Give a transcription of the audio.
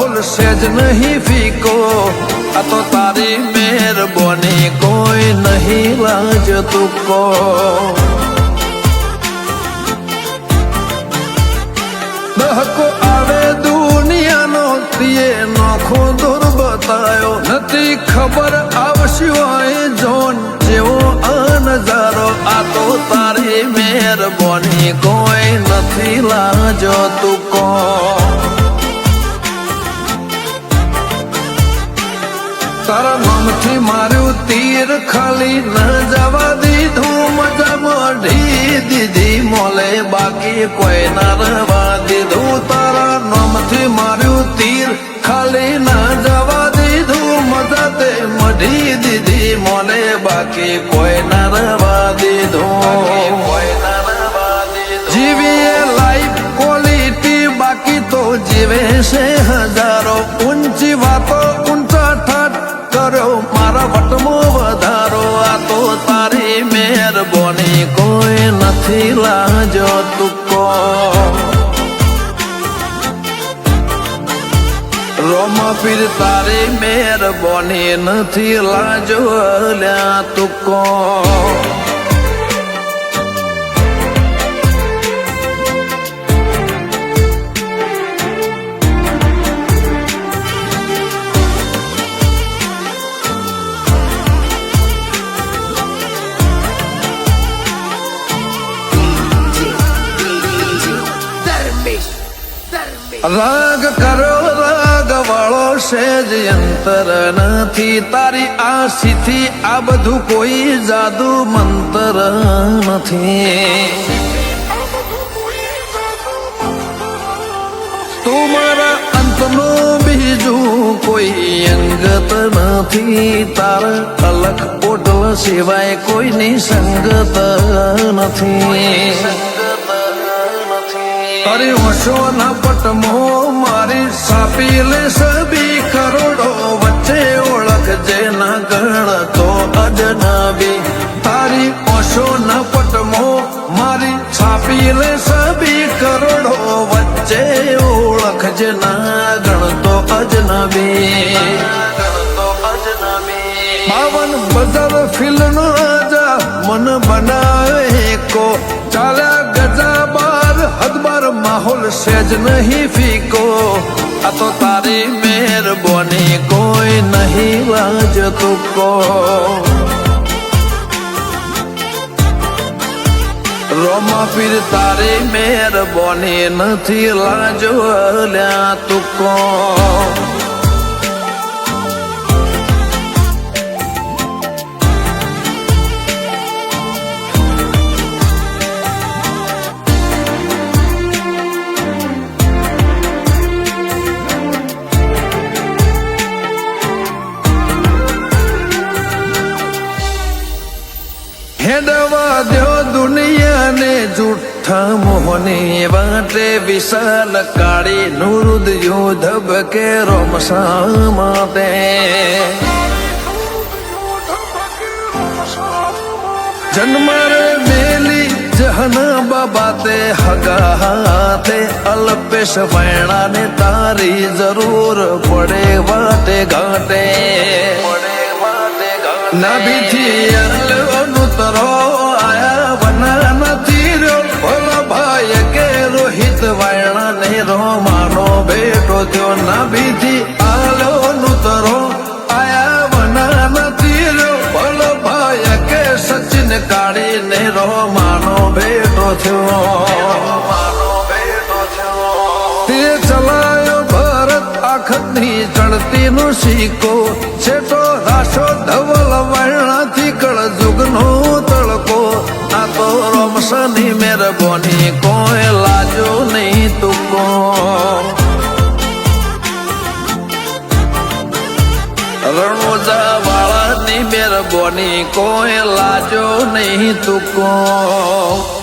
માહોલ સેજ નહીં ફીકો આ તો તારી મહેરબાની કોઈ નહીં લાજ તુકો દહકો આવે દુનિયાનો તીએ નોખો દૂર બતાયો નથી ખબર આવશે હોય જોન જેવો આ નજારો આ તો તારી મહેરબાની કોઈ નથી લાજો તુકો તારા નામથી માર્યું તીર ખાલી ન જવા દીધું મજા મઢી દીધી મોલે બાકી કોઈ ના રવા દીધું તારા નામથી માર્યું તીર ખાલી ન જવા દીધું મજા તે મઢી દીધી મોલે બાકી કોઈ ના રવા દીધું જીવીએ લાઈફ ક્વોલિટી બાકી તો જીવે છે હજારો ઊંચી વાતો ઊંચા ઠાઠ કર્યો મારા વટમાં વધારો આ તો તારી મહેરબાની કોઈ નથી લાજો તુકો રોમા પીર તારી મહેરબાની નથી લાજો લ્યા તુકો રાગ કરો રાગ વાળો સેજ અંતર નથી તારી આશીથી આ બધું કોઈ જાદુ મંતર નથી તું મારા અંતનું બીજું કોઈ અંગત નથી તારા અલગ પોટલ સિવાય કોઈની સંગત નથી તારી હોશો ના પટમો મારી સાપી લે સબી કરોડો વચ્ચે ઓળખ જે ના ગણતો અજનબી તારી હોશો ના પટમો મારી છાપી લે સબી કરોડો વચ્ચે ઓળખ જે ના ગણતો અજનબી બાવન બજાર ફિલ્મ રાજા મન બનાવે કો ચાલ્યા ગજા બાર હદબાર માહોલ સેજ નહીં ફીકો આ તો તારી મહેરબાની કોઈ નહીં લાજ તુકો રોમા પીર તારી મહેરબાની નથી લાજો લ્યા તુકો હેડવા દો દુનિયાને જૂઠા મોહની વાટે વિશાલ કાળી નુરુદ યુદ્ધ બકે રોમસા માટે જન્મરે મેલી જહના બાબાતે હગા હાથે અલ્પેશ વૈણાને તારી જરૂર પડે વાટે ઘાટે નાભીથી અલવાનું તરો આયા વના નથી રહ્યો ભોલા ભાઈ કે રોહિત વાયણા ને રોમાનો બેટો થયો નાભીથી આલવાનું તરો આયા વના નથી રહ્યો ભોલા ભાઈ કે સચિન કાળી ને રોમાનો બેટો થયો તે ચલાયો ભારત આખતની ચડતી નો શીકો છેટો રાશો ધવલ વર્ણાથી કળ જુગનો તળકો આ તો રોમસની મહેરબાની કોઈ લાજો નહીં તુકો રણોજા વાળાની મહેરબાની કોઈ લાજો નહીં તુકો